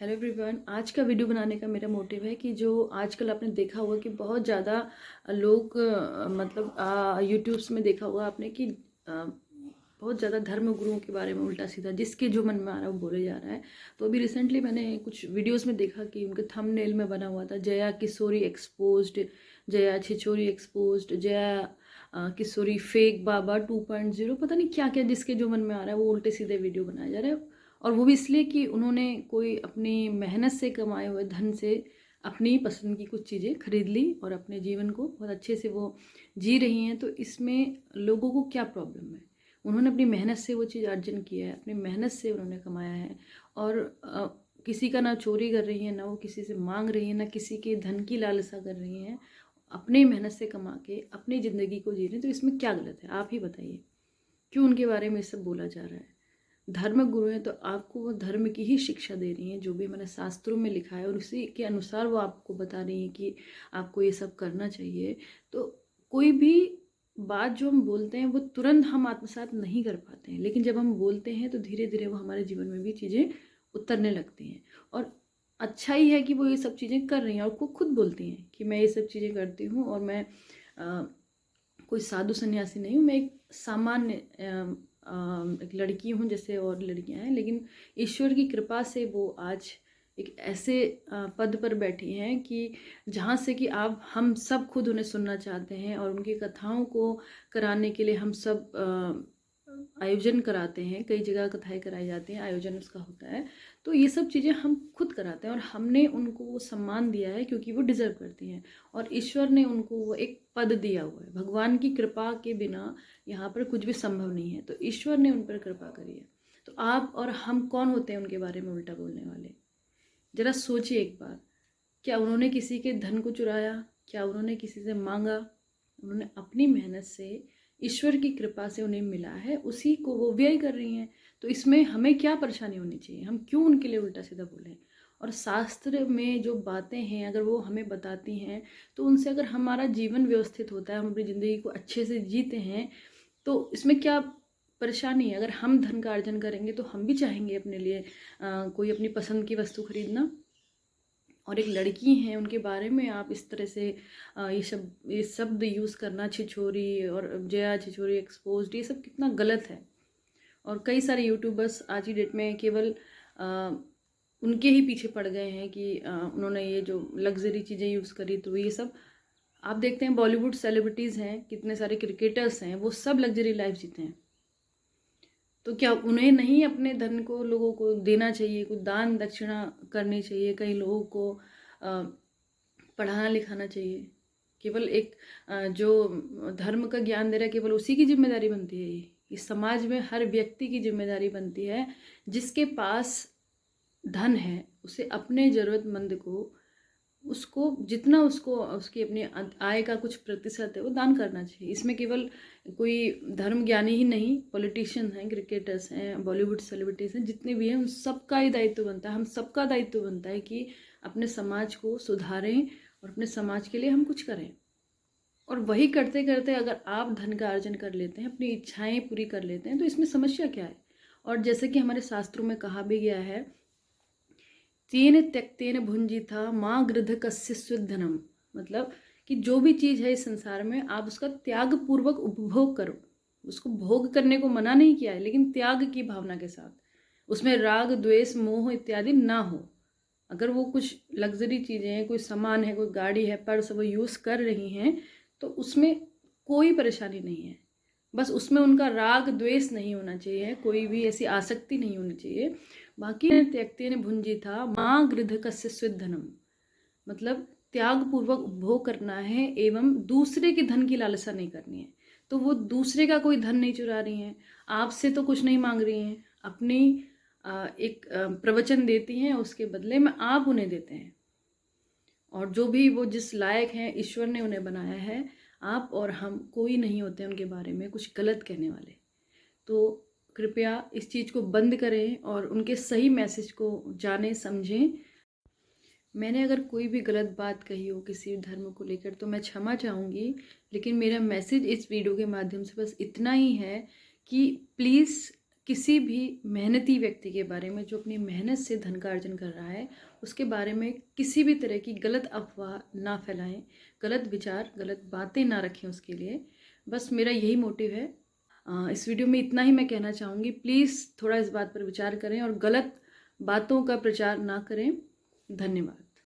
Hello everyone. आज का video बनाने का मेरा मोटिव है कि जो आजकल आपने देखा होगा कि बहुत ज़्यादा लोग मतलब यूट्यूब्स में देखा होगा आपने कि बहुत ज़्यादा धर्म गुरुओं के बारे में उल्टा सीधा जिसके जो मन में आ रहा है वो बोले जा रहा है। तो अभी रिसेंटली मैंने कुछ वीडियोस में देखा कि उनके थंबनेल में बना हुआ था Jaya Kishori exposed, Jaya छिछोरी exposed, Jaya Kishori fake बाबा 2.0, पता नहीं क्या क्या जिसके जो मन में आ रहा है वो उल्टे सीधे वीडियो बनाया जा रहा है। और वो भी इसलिए कि उन्होंने कोई अपनी मेहनत से कमाए हुए धन से अपनी पसंद की कुछ चीज़ें खरीद ली और अपने जीवन को बहुत अच्छे से वो जी रही हैं। तो इसमें लोगों को क्या प्रॉब्लम है? उन्होंने अपनी मेहनत से वो चीज़ अर्जन किया है, अपनी मेहनत से उन्होंने कमाया है और किसी का ना चोरी कर रही हैं, ना वो किसी से मांग रही हैं, ना किसी के धन की लालसा कर रही हैं। अपनी मेहनत से कमा के अपनी ज़िंदगी को जी रहे हैं। तो इसमें क्या गलत है? आप ही बताइए, क्यों उनके बारे में ये सब बोला जा रहा है? धर्म गुरु हैं तो आपको वो धर्म की ही शिक्षा दे रही हैं, जो भी मैंने शास्त्रों में लिखा है और उसी के अनुसार वो आपको बता रही हैं कि आपको ये सब करना चाहिए। तो कोई भी बात जो हम बोलते हैं वो तुरंत हम आत्मसात नहीं कर पाते हैं, लेकिन जब हम बोलते हैं तो धीरे धीरे वो हमारे जीवन में भी चीज़ें उतरने लगती हैं। और अच्छा ही है कि वो ये सब चीज़ें कर रही हैं और वो खुद बोलती हैं कि मैं ये सब चीज़ें करती हूँ और मैं कोई साधु सन्यासी नहीं हूँ, मैं एक सामान्य एक लड़की हूँ जैसे और लड़कियां हैं, लेकिन ईश्वर की कृपा से वो आज एक ऐसे पद पर बैठी हैं कि जहाँ से कि आप हम सब खुद उन्हें सुनना चाहते हैं और उनकी कथाओं को कराने के लिए हम सब आयोजन कराते हैं। कई जगह कथाएं कराई जाती हैं, आयोजन उसका होता है। तो ये सब चीज़ें हम खुद कराते हैं और हमने उनको वो सम्मान दिया है क्योंकि वो डिजर्व करती हैं और ईश्वर ने उनको वो एक पद दिया हुआ है। भगवान की कृपा के बिना यहाँ पर कुछ भी संभव नहीं है, तो ईश्वर ने उन पर कृपा करी है। तो आप और हम कौन होते हैं उनके बारे में उल्टा बोलने वाले? जरा सोचिए एक बार, क्या उन्होंने किसी के धन को चुराया? क्या उन्होंने किसी से मांगा? उन्होंने अपनी मेहनत से, ईश्वर की कृपा से उन्हें मिला है, उसी को वो व्यय कर रही हैं। तो इसमें हमें क्या परेशानी होनी चाहिए? हम क्यों उनके लिए उल्टा सीधा बोलें? और शास्त्र में जो बातें हैं अगर वो हमें बताती हैं तो उनसे अगर हमारा जीवन व्यवस्थित होता है, हम अपनी ज़िंदगी को अच्छे से जीते हैं, तो इसमें क्या परेशानी है? अगर हम धन का अर्जन करेंगे तो हम भी चाहेंगे अपने लिए कोई अपनी पसंद की वस्तु खरीदना। और एक लड़की हैं उनके बारे में आप इस तरह से ये शब्द यूज़ करना, छिछोरी और जया छिछोरी एक्सपोज्ड, ये सब कितना गलत है। और कई सारे यूट्यूबर्स आज की डेट में केवल उनके ही पीछे पड़ गए हैं कि उन्होंने ये जो लग्जरी चीज़ें यूज़ करी। तो ये सब आप देखते हैं, बॉलीवुड सेलिब्रिटीज़ हैं, कितने सारे क्रिकेटर्स हैं, वो सब लग्जरी लाइफ जीते हैं। तो क्या उन्हें नहीं अपने धन को लोगों को देना चाहिए? कुछ दान दक्षिणा करनी चाहिए? कई लोगों को पढ़ाना लिखाना चाहिए? केवल एक जो धर्म का ज्ञान दे रहा है केवल उसी की जिम्मेदारी बनती है? ये समाज में हर व्यक्ति की जिम्मेदारी बनती है। जिसके पास धन है उसे अपने ज़रूरतमंद को, उसको जितना उसको उसकी अपनी आय का कुछ प्रतिशत है वो दान करना चाहिए। इसमें केवल कोई धर्म ज्ञानी ही नहीं, पॉलिटिशियन हैं, क्रिकेटर्स हैं, बॉलीवुड सेलिब्रिटीज़ हैं, जितने भी हैं उन सबका ही दायित्व बनता है, हम सबका दायित्व बनता है कि अपने समाज को सुधारें और अपने समाज के लिए हम कुछ करें। और वही करते करते अगर आप धन का अर्जन कर लेते हैं, अपनी इच्छाएं पूरी कर लेते हैं, तो इसमें समस्या क्या है? और जैसे कि हमारे शास्त्रों में कहा भी गया है, तेन त्यक्तेन भुंजिथा माँ गृध कस्य स्विद्धनम, मतलब कि जो भी चीज़ है इस संसार में आप उसका त्याग पूर्वक उपभोग करो। उसको भोग करने को मना नहीं किया है, लेकिन त्याग की भावना के साथ, उसमें राग द्वेष मोह इत्यादि ना हो। अगर वो कुछ लग्जरी चीज़ें हैं, कोई सामान है, कोई गाड़ी है, पर्स वो यूज़ कर रही हैं, तो उसमें कोई परेशानी नहीं है। बस उसमें उनका राग द्वेष नहीं होना चाहिए, कोई भी ऐसी आसक्ति नहीं होनी चाहिए। बाकी त्यक्तेन भुंजिथा माँ गृध कस्य स्विद्धनम, मतलब त्याग पूर्वक उपभोग करना है एवं दूसरे के धन की लालसा नहीं करनी है। तो वो दूसरे का कोई धन नहीं चुरा रही हैं, आपसे तो कुछ नहीं मांग रही हैं, अपनी एक प्रवचन देती हैं, उसके बदले में आप उन्हें देते हैं। और जो भी वो जिस लायक हैं ईश्वर ने उन्हें बनाया है, आप और हम कोई नहीं होते उनके बारे में कुछ गलत कहने वाले। तो कृपया इस चीज़ को बंद करें और उनके सही मैसेज को जानें, समझें। मैंने अगर कोई भी गलत बात कही हो किसी धर्म को लेकर तो मैं क्षमा चाहूँगी, लेकिन मेरा मैसेज इस वीडियो के माध्यम से बस इतना ही है कि प्लीज़ किसी भी मेहनती व्यक्ति के बारे में जो अपनी मेहनत से धन का अर्जन कर रहा है, उसके बारे में किसी भी तरह की गलत अफवाह ना फैलाएं, गलत विचार, गलत बातें ना रखें उसके लिए। बस मेरा यही मोटिव है। इस वीडियो में इतना ही मैं कहना चाहूँगी। प्लीज़ थोड़ा इस बात पर विचार करें और गलत बातों का प्रचार ना करें। धन्यवाद।